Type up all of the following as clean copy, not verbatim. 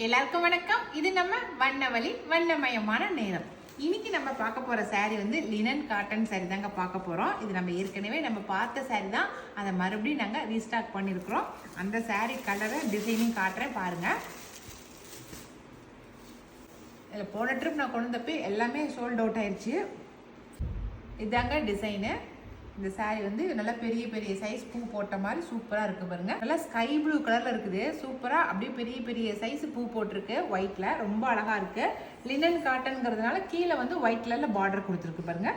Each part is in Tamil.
எல்லாருக்கும் வணக்கம். இது நம்ம வண்ணவழி வண்ணமயமான நேரம். இன்னைக்கு நம்ம பார்க்க போற சாரி வந்து லினன் காட்டன் சாரி தாங்க பார்க்க போறோம். இது நம்ம ஏற்கனவே நம்ம பார்த்த சாரி தான், அதை மறுபடியும் நாங்கள் ரீஸ்டாக் பண்ணியிருக்கிறோம். அந்த சாரி கலரை டிசைனிங் காட்டுறேன் பாருங்க. இதில் போன ட்ரிப் நான் கொண்டு வந்தப்போ எல்லாமே சோல்ட் அவுட் ஆயிடுச்சு. இதாங்க டிசைனு. இந்த சாரி வந்து நல்லா பெரிய பெரிய சைஸ் பூ போட்ட மாதிரி சூப்பராக இருக்குது பாருங்க. நல்லா ஸ்கை ப்ளூ கலரில் இருக்குது. சூப்பராக அப்படியே பெரிய பெரிய சைஸ் பூ போட்டிருக்கு ஒயிட்டில். ரொம்ப அழகாக இருக்குது. லினன் காட்டன்ங்கிறதுனால கீழே வந்து ஒயிட் கலரில் பார்டர் கொடுத்துருக்கு பாருங்க.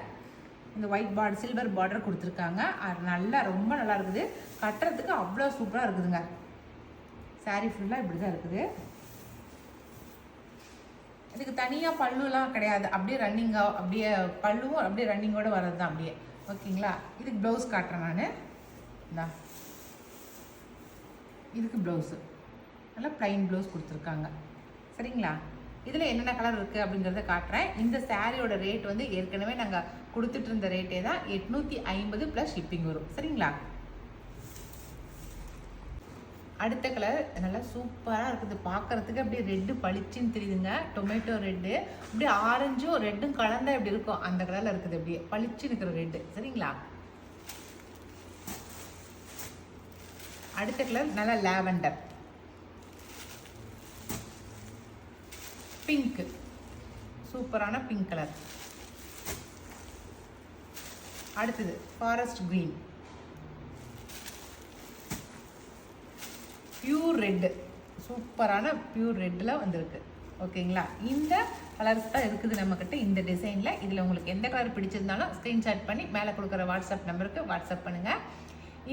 இந்த ஒயிட் பார்டர் சில்வர் பார்டர் கொடுத்துருக்காங்க. அது நல்லா ரொம்ப நல்லா இருக்குது. கட்டுறதுக்கு அவ்வளோ சூப்பராக இருக்குதுங்க. சாரி ஃபுல்லாக இப்படி தான் இருக்குது. இதுக்கு தனியாக பல்லுலாம் கிடையாது. அப்படியே ரன்னிங்காக அப்படியே பல்லுவும் அப்படியே ரன்னிங்கோட வர்றது தான் அப்படியே. ஓகேங்களா. இதுக்கு ப்ளவுஸ் காட்டுறேன் நான். இதான் இதுக்கு ப்ளவுஸு நல்லா ப்ளைன் ப்ளவுஸ் கொடுத்துருக்காங்க. சரிங்களா. இதில் என்னென்ன கலர் இருக்குது அப்படிங்கிறத காட்டுறேன். இந்த சாரியோட ரேட் வந்து ஏற்கனவே நாங்கள் கொடுத்துட்டு இருந்த ரேட்டே தான் 850 ப்ளஸ் ஷிப்பிங் வரும். சரிங்களா. அடுத்த கலர் நல்லா சூப்பராக இருக்குது. பார்க்குறதுக்கு அப்படியே ரெட்டு பளிச்சுன்னு தெரியுதுங்க. டொமேட்டோ ரெட்டு அப்படியே ஆரஞ்சும் ரெட்டும் கலந்தா எப்படி இருக்கும் அந்த கலரில் இருக்குது. அப்படியே பளிச்சுன்னு இருக்கிற ரெட்டு. சரிங்களா. அடுத்த கலர் நல்லா லாவெண்டர், பிங்க், சூப்பரான பிங்க் கலர். அடுத்தது ஃபாரஸ்ட் கிரீன், பியூர் ரெட்டு, சூப்பரான பியூர் ரெட்டில் வந்திருக்கு. ஓகேங்களா. இந்த கலர்ஸ் தான் இருக்குது நம்மக்கிட்ட இந்த டிசைனில். இதில் உங்களுக்கு எந்த கலர் பிடிச்சிருந்தாலும் ஸ்க்ரீன்ஷாட் பண்ணி மேலே கொடுக்குற வாட்ஸ்அப் நம்பருக்கு வாட்ஸ்அப் பண்ணுங்கள்.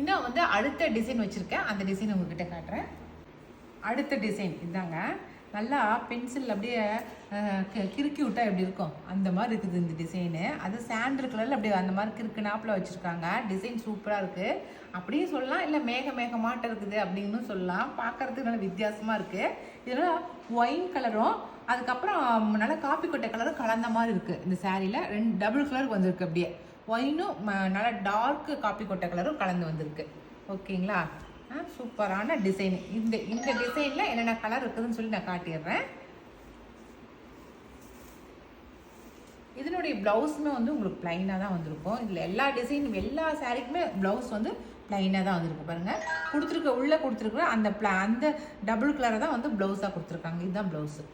இன்னும் வந்து அடுத்த டிசைன் வச்சுருக்கேன். அந்த டிசைன் உங்ககிட்ட காட்டுறேன். அடுத்த டிசைன் இதாங்க. நல்லா பென்சில் அப்படியே கிறுக்கி விட்டா எப்படி இருக்கும் அந்த மாதிரி இருக்குது இந்த டிசைனு. அது சாண்டல் கலரில் அப்படியே அந்த மாதிரி கிறுக்கு நாப்பில் வச்சுருக்காங்க. டிசைன் சூப்பராக இருக்குது அப்படியே சொல்லலாம். இல்லை மேகமாட்டம் இருக்குது அப்படின்னு சொல்லலாம். பார்க்குறதுக்கு நல்லா வித்தியாசமாக இருக்குது. இதெல்லாம் ஒயின் கலரும் அதுக்கப்புறம் நல்லா காப்பி கொட்டை கலரும் கலந்த மாதிரி இருக்குது. இந்த சாரியில் ரெண்டு டபுள் கலர் வந்திருக்கு. அப்படியே ஒயினும் நல்லா டார்க்கு காப்பி கொட்டை கலரும் கலந்து வந்திருக்கு. ஓகேங்களா. சூப்பரான டிசைன். இந்த டிசைனில் என்னென்ன கலர் இருக்குதுன்னு சொல்லி நான் காட்டிடுறேன். இதனுடைய ப்ளவுஸுமே வந்து உங்களுக்கு ப்ளைனாக தான் வந்திருக்கும். இதில் எல்லா டிசைனும் எல்லா சாரிக்குமே ப்ளவுஸ் வந்து ப்ளைனாக தான் வந்திருக்கும் பாருங்கள். உள்ளே கொடுத்துருக்குற அந்த டபுள் கலரை தான் வந்து ப்ளவுஸாக கொடுத்துருக்காங்க. இதுதான் ப்ளவுஸு.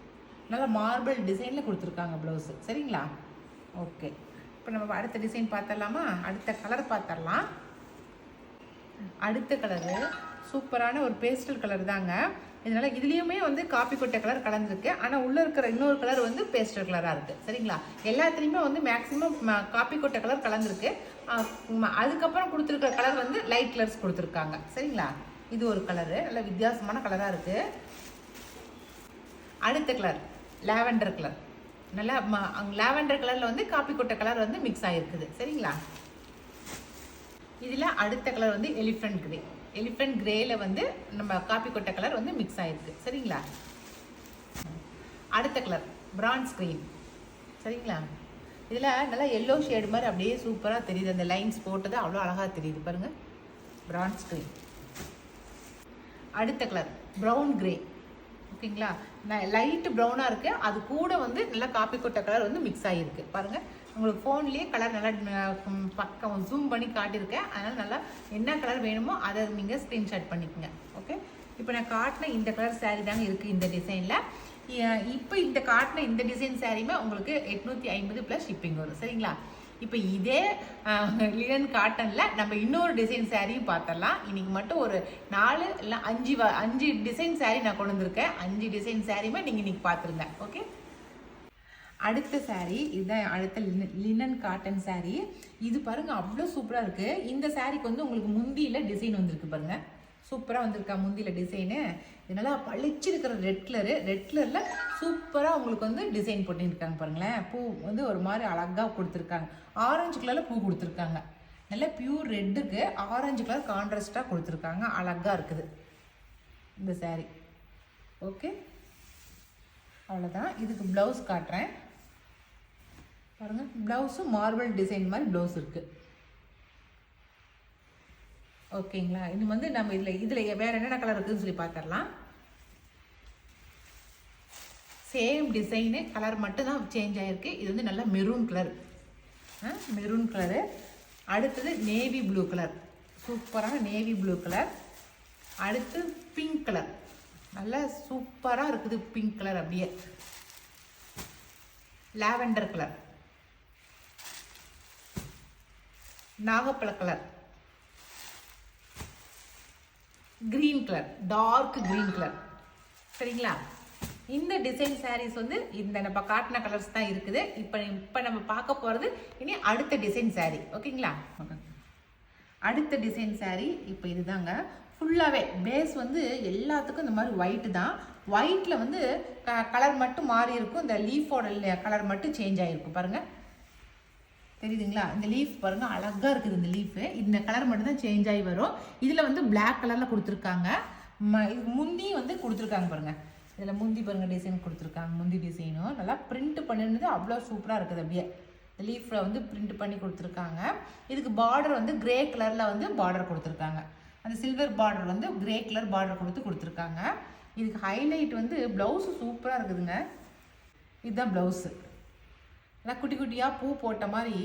நல்லா மார்பிள் டிசைனில் கொடுத்துருக்காங்க ப்ளவுஸு. சரிங்களா. ஓகே. இப்போ நம்ம அடுத்த டிசைன் பார்த்துடலாமா. அடுத்த கலர் பார்த்துடலாம். அடுத்த கலரு சூப்பரான ஒரு பேஸ்டல் கலர் தாங்க. இதனால் இதுலேயுமே வந்து காப்பி கொட்டை கலர் கலந்துருக்கு. ஆனால் உள்ளே இருக்கிற இன்னொரு கலர் வந்து பேஸ்டல் கலராக இருக்குது. சரிங்களா. எல்லாத்துலேயுமே வந்து மேக்ஸிமம் காப்பி கொட்டை கலர் கலந்துருக்கு. அதுக்கப்புறம் கொடுத்துருக்கிற கலர் வந்து லைட் கலர்ஸ் கொடுத்துருக்காங்க. சரிங்களா. இது ஒரு கலரு நல்ல வித்தியாசமான கலராக இருக்குது. அடுத்த கலர் லாவெண்டர் கலர். நல்லா லாவெண்டர் கலரில் வந்து காப்பி கொட்டை கலர் வந்து மிக்ஸ் ஆகிருக்குது. சரிங்களா. இதில் அடுத்த கலர் வந்து எலிஃபென்ட் கிரேயில் வந்து நம்ம காப்பி கொட்டை கலர் வந்து மிக்ஸ் ஆகிருக்கு. சரிங்களா. அடுத்த கலர் பிரான்ஸ் கிரீன். சரிங்களா. இதில் நல்லா எல்லோ ஷேடு மாதிரி அப்படியே சூப்பராக தெரியுது. அந்த லைன்ஸ் போட்டது அவ்வளோ அழகாக தெரியுது பாருங்கள். France green. அடுத்த கலர் ப்ரௌன் கிரே. ஓகேங்களா. லைட்டு ப்ரௌனாக இருக்குது. அது கூட வந்து நல்லா காப்பி கொட்டை கலர் வந்து மிக்ஸ் ஆகிருக்கு பாருங்கள். உங்களுக்கு ஃபோன்லேயே கலர் நல்லா பக்கம் ஜூம் பண்ணி காட்டியிருக்கேன். அதனால் நல்லா என்ன கலர் வேணுமோ அதை நீங்கள் ஸ்க்ரீன்ஷாட் பண்ணிக்கோங்க. ஓகே. இப்போ நான் காட்டின இந்த கலர் சாரீ தாங்க இருக்குது இந்த டிசைனில். இப்போ இந்த காட்டின இந்த டிசைன் சாரியுமே உங்களுக்கு 850 ப்ளஸ் ஷிப்பிங் வரும். சரிங்களா. இப்போ இதே லினன் காட்டனில் நம்ம இன்னொரு டிசைன் சாரியும் பார்த்துடலாம். இன்றைக்கி மட்டும் ஒரு 4 இல்லை 5 டிசைன் சாரீ நான் கொண்டு வந்திருக்கேன். 5 டிசைன் சாரியுமே நீங்கள் இன்றைக்கி பார்த்துருங்க. ஓகே. அடுத்த சாரீ இதுதான். அடுத்த லினன் காட்டன் சாரீ. இது பாருங்கள் அவ்வளோ சூப்பராக இருக்குது. இந்த சாரீக்கு வந்து உங்களுக்கு முந்தியில் டிசைன் வந்திருக்கு பாருங்கள். சூப்பராக வந்திருக்கா முந்தியில் டிசைனு. இதனால் பளிச்சு இருக்கிற ரெட் கலரில் சூப்பராக உங்களுக்கு வந்து டிசைன் போட்டுருக்காங்க பாருங்களேன். பூ வந்து ஒரு மாதிரி அழகாக கொடுத்துருக்காங்க. ஆரஞ்சு கலரில் பூ கொடுத்துருக்காங்க. நல்லா பியூர் ரெட்டுக்கு ஆரஞ்சு கலர் கான்ட்ராஸ்டாக கொடுத்துருக்காங்க. அழகாக இருக்குது இந்த சாரீ. ஓகே. அவ்வளோதான். இதுக்கு ப்ளவுஸ் காட்டுறேன் பாருங்கள். ப்ளவுஸும் மார்பிள் டிசைன் மாதிரி ப்ளவுஸ் இருக்குது. ஓகேங்களா. இது வந்து நம்ம இதில் வேறு என்னென்ன கலர் இருக்குதுன்னு சொல்லி பார்த்துடலாம். சேம் டிசைனு, கலர் மட்டும் தான் சேஞ்ச் ஆகிருக்கு. இது வந்து நல்லா மெரூன் கலர், மெரூன் கலரு. அடுத்தது நேவி ப்ளூ கலர், சூப்பரான நேவி ப்ளூ கலர். அடுத்து பிங்க் கலர், நல்லா சூப்பராக இருக்குது பிங்க் கலர். அப்படியே லாவெண்டர் கலர், நாகப்பழ colour, green colour, dark green colour. சரிங்களா? இந்த டிசைன் சாரீஸ் வந்து இந்த நம்ம காட்டின கலர்ஸ் தான் இருக்குது. இப்போ நம்ம பார்க்க போகிறது இனி அடுத்த டிசைன் சாரீ. ஓகேங்களா? அடுத்த டிசைன் சாரீ இப்போ இதுதாங்க. ஃபுல்லாகவே பேஸ் வந்து எல்லாத்துக்கும் இந்த மாதிரி ஒயிட்டு தான். ஒயிட்டில் வந்து கலர் மட்டும் மாறி இருக்கும். இந்த லீஃபோட கலர் மட்டும் சேஞ்ச் ஆகிருக்கும். பாருங்கள், தெரியுதுங்களா? இந்த லீஃப் பாருங்கள், அழகாக இருக்குது. இந்த லீஃபு இந்த கலர் மட்டும் தான் சேஞ்ச் ஆகி வரும். இதில் வந்து பிளாக் கலரில் கொடுத்துருக்காங்க. முந்தி வந்து கொடுத்துருக்காங்க பாருங்கள். இதில் முந்தி பாருங்கள் டிசைன் கொடுத்துருக்காங்க. முந்தி டிசைனும் நல்லா பிரிண்ட் பண்ணிருந்தது, அவ்வளோ சூப்பராக இருக்குது. அப்படியே இந்த லீஃபில் வந்து பிரிண்ட் பண்ணி கொடுத்துருக்காங்க. இதுக்கு பார்டர் வந்து கிரே கலரில் வந்து பார்டர் கொடுத்துருக்காங்க. அந்த சில்வர் பார்டர் வந்து கிரே கலர் பார்டர் கொடுத்துருக்காங்க. இதுக்கு ஹைலைட் வந்து ப்ளவுஸு சூப்பராக இருக்குதுங்க. இதுதான் ப்ளவுஸு, நல்லா குட்டி குட்டியாக பூ போட்ட மாதிரி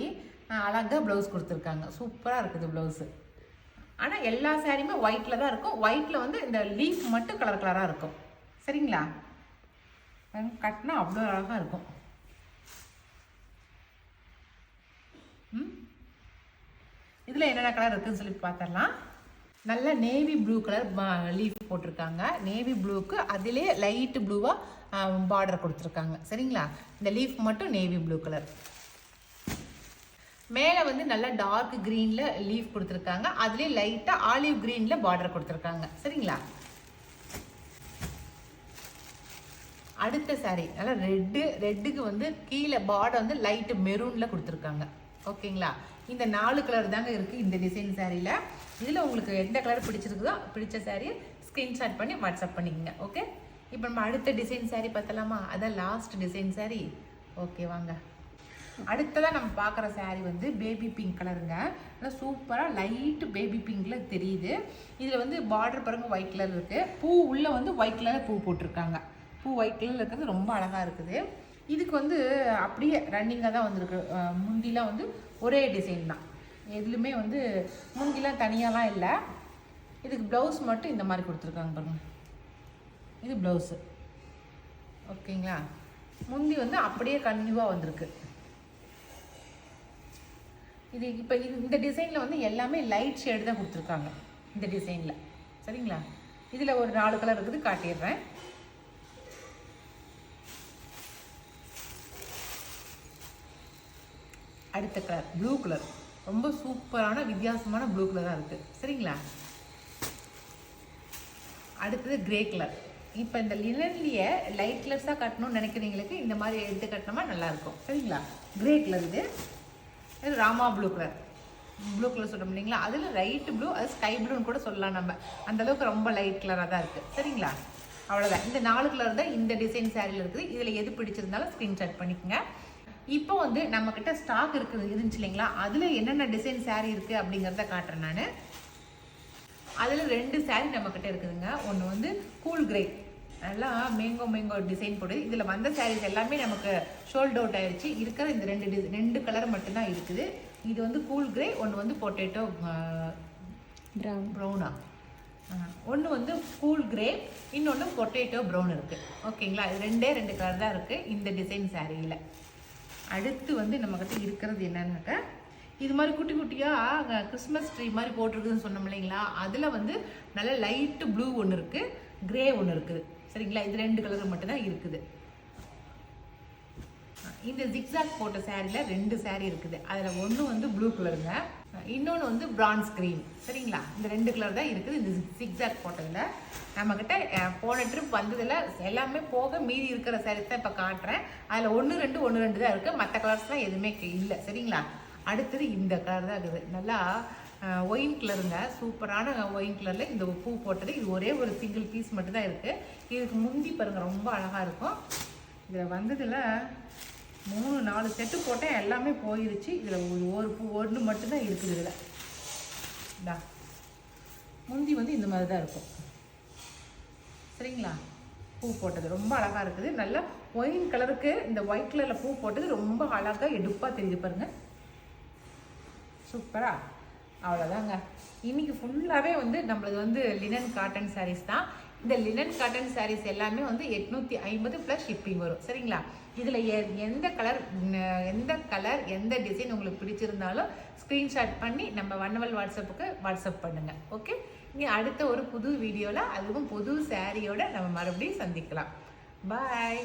அழகாக ப்ளவுஸ் கொடுத்துருக்காங்க. சூப்பராக இருக்குது ப்ளவுஸு. ஆனால் எல்லா சாரியுமே ஒயிட்டில் தான் இருக்கும். ஒயிட்டில் வந்து இந்த லீஃப் மட்டும் கலர் கலராக இருக்கும். சரிங்களா? கட்டினா அவ்வளோ அழகாக இருக்கும். இதில் என்னென்ன கலர் இருக்குதுன்னு சொல்லி பார்த்துடலாம். நல்ல நேவி ப்ளூ கலர் லீஃப் போட்டிருக்காங்க. நேவி ப்ளூக்கு அதிலே லைட்டு ப்ளூவாக பார்டர் கொடுத்துருக்காங்க. சரிங்களா? இந்த லீஃப் மட்டும் நேவி ப்ளூ கலர். மேலே வந்து நல்லா டார்க் க்ரீனில் லீஃப் கொடுத்துருக்காங்க. அதுலேயே லைட்டாக ஆலிவ் க்ரீனில் பார்டர் கொடுத்துருக்காங்க. சரிங்களா? அடுத்த சாரீ நல்லா ரெட்டுக்கு வந்து கீழே பார்டர் வந்து லைட்டு மெரூனில் கொடுத்துருக்காங்க. ஓகேங்களா? இந்த 4 கலர் தாங்க இருக்குது இந்த டிசைன் சாரியில். இதில் உங்களுக்கு எந்த கலர் பிடிச்சிருக்குதோ பிடிச்ச சாரியை ஸ்க்ரீன்ஷாட் பண்ணி வாட்ஸ்அப் பண்ணிக்கோங்க. ஓகே, இப்போ நம்ம அடுத்த டிசைன் சாரீ பார்த்தலாமா? அதான் லாஸ்ட் டிசைன் சாரீ. ஓகே வாங்க. அடுத்ததாக நம்ம பார்க்குற சாரீ வந்து பேபி பிங்க் கலருங்க. நல்லா சூப்பராக லைட்டு பேபி பிங்கில் தெரியுது. இதில் வந்து பார்டர் பாருங்கள் ஒயிட் கலர் இருக்குது. பூ உள்ளே வந்து ஒயிட் கலரில் பூ போட்டிருக்காங்க. பூ ஒயிட் கலரில் இருக்கிறது ரொம்ப அழகாக இருக்குது. இதுக்கு வந்து அப்படியே ரன்னிங்காக தான் வந்துருக்கு. முந்திலாம் வந்து ஒரே டிசைன் தான். எதுலையுமே வந்து முந்திலாம் தனியாலாம் இல்லை. இதுக்கு ப்ளவுஸ் மட்டும் இந்த மாதிரி கொடுத்துருக்காங்க பாருங்கள். இது ப்ளவுஸு. ஓகேங்களா? முந்தி வந்து அப்படியே கன்டினியூவாக வந்திருக்கு. இது இப்போ இந்த டிசைனில் வந்து எல்லாமே லைட் ஷேடு தான் கொடுத்துருக்காங்க இந்த டிசைனில். சரிங்களா? இதில் ஒரு 4 கலர் இருக்குது, காட்டிடுறேன். அடுத்த கலர் ப்ளூ கலர், ரொம்ப சூப்பரான வித்தியாசமான ப்ளூ கலராக இருக்குது. சரிங்களா? அடுத்தது கிரே கலர். இப்போ இந்த லினன்லேயே லைட் கலர்ஸாக கட்டணும்னு நினைக்கிறவங்களுக்கு இந்த மாதிரி எடுத்து கட்டினோமா நல்லாயிருக்கும். சரிங்களா? Grey colour. இது ராமா ப்ளூ கலர். ப்ளூ கலர் சொல்கிறோம் இல்லைங்களா? அதில் லைட்டு ப்ளூ, அது ஸ்கை ப்ளூன்னு கூட சொல்லலாம். நம்ம அந்தளவுக்கு ரொம்ப லைட் கலராக தான் இருக்குது. சரிங்களா? அவ்வளோதான். இந்த 4 கலர் தான் இந்த டிசைன் சாரியில் இருக்குது. இதில் எது பிடிச்சிருந்தாலும் ஸ்க்ரீன்ஷாட் பண்ணிக்கோங்க. இப்போ வந்து நம்மக்கிட்ட ஸ்டாக் இருந்துச்சு இல்லைங்களா? அதில் என்னென்ன டிசைன் சாரீ இருக்குது அப்படிங்கிறத காட்டுறேன் நான். அதில் 2 சாரீ நம்மக்கிட்ட இருக்குதுங்க. ஒன்று வந்து கூல் கிரே, நல்லா மேங்கோ டிசைன் போடுது. இதில் வந்த சாரீஸ் எல்லாமே நமக்கு ஷோல்ட் அவுட் ஆயிடுச்சு. இருக்கிற இந்த 2 கலர் மட்டும்தான் இருக்குது. இது வந்து கூல் கிரே, ஒன்று வந்து பொட்டேட்டோ ப்ரௌனா, ஒன்று வந்து கூல் கிரே, இன்னொன்று பொட்டேட்டோ ப்ரௌன் இருக்குது. ஓகேங்களா? இது 2 கலர் தான் இருக்குது இந்த டிசைன் சாரியில். அடுத்து வந்து நம்மக்கிட்ட இருக்கிறது என்னன்னாக்கா, இது மாதிரி குட்டி குட்டியாக கிறிஸ்மஸ் ட்ரீ மாதிரி போட்டிருக்குதுன்னு சொன்னோம் இல்லைங்களா? அதில் வந்து நல்ல லைட்டு ப்ளூ ஒன்று இருக்குது, கிரே ஒன்று இருக்குது. சரிங்களா? இது 2 கலர் மட்டும்தான் இருக்குது. இந்த ஜிக்ஸாக் போட்ட சாரியில் 2 சாரீ இருக்குது. அதில் ஒன்று வந்து ப்ளூ கலருங்க, இன்னொன்று வந்து பிரான்ஸ் கிரீன். சரிங்களா? இந்த 2 கலர் தான் இருக்குது இந்த ஜிக்ஸாக் போட்டதில். நம்மக்கிட்ட போன ட்ரிப் வந்ததில் எல்லாமே போக மீதி இருக்கிற சாரீஸ் தான் இப்போ காட்டுறேன். அதில் 1 2 தான் இருக்குது. மற்ற கலர்ஸ்லாம் எதுவுமே இல்லை. சரிங்களா? அடுத்தது இந்த கலர் தான் இருக்குது. நல்லா ஒயின் கலருங்க, சூப்பரான ஒயின் கலரில் இந்த பூ போட்டது. இது ஒரே ஒரு சிங்கிள் பீஸ் மட்டும்தான் இருக்குது. இதுக்கு முந்தி பாருங்கள், ரொம்ப அழகாக இருக்கும். இதில் வந்ததில் 3-4 செட்டு போட்டேன், எல்லாமே போயிடுச்சு. இதில் ஒரு பூ ஒன்று மட்டும்தான் இருக்குது. இதில் முந்தி வந்து இந்த மாதிரி தான் இருக்கும். சரிங்களா? பூ போட்டது ரொம்ப அழகாக இருக்குது. நல்ல ஒயின் கலருக்கு இந்த ஒயிட் கலரில் பூ போட்டது ரொம்ப அழகாக எடுப்பாக தெரியுது பாருங்கள். சூப்பரா. அவ்வளோதாங்க. இன்னைக்கு ஃபுல்லாகவே வந்து நம்மளது வந்து லினன் காட்டன் சாரீஸ் தான். இந்த லினன் காட்டன் சாரீஸ் எல்லாமே வந்து 850 ப்ளஸ் ஷிப்பிங் வரும். சரிங்களா? இதில் எந்த கலர் எந்த டிசைன் உங்களுக்கு பிடிச்சிருந்தாலும் ஸ்க்ரீன்ஷாட் பண்ணி நம்ம வண்ணவல் வாட்ஸ்அப்புக்கு வாட்ஸ்அப் பண்ணுங்கள். ஓகே, இனி அடுத்த ஒரு புது வீடியோவில் அதுவும் புது சாரியோட நம்ம மறுபடியும் சந்திக்கலாம். பாய்.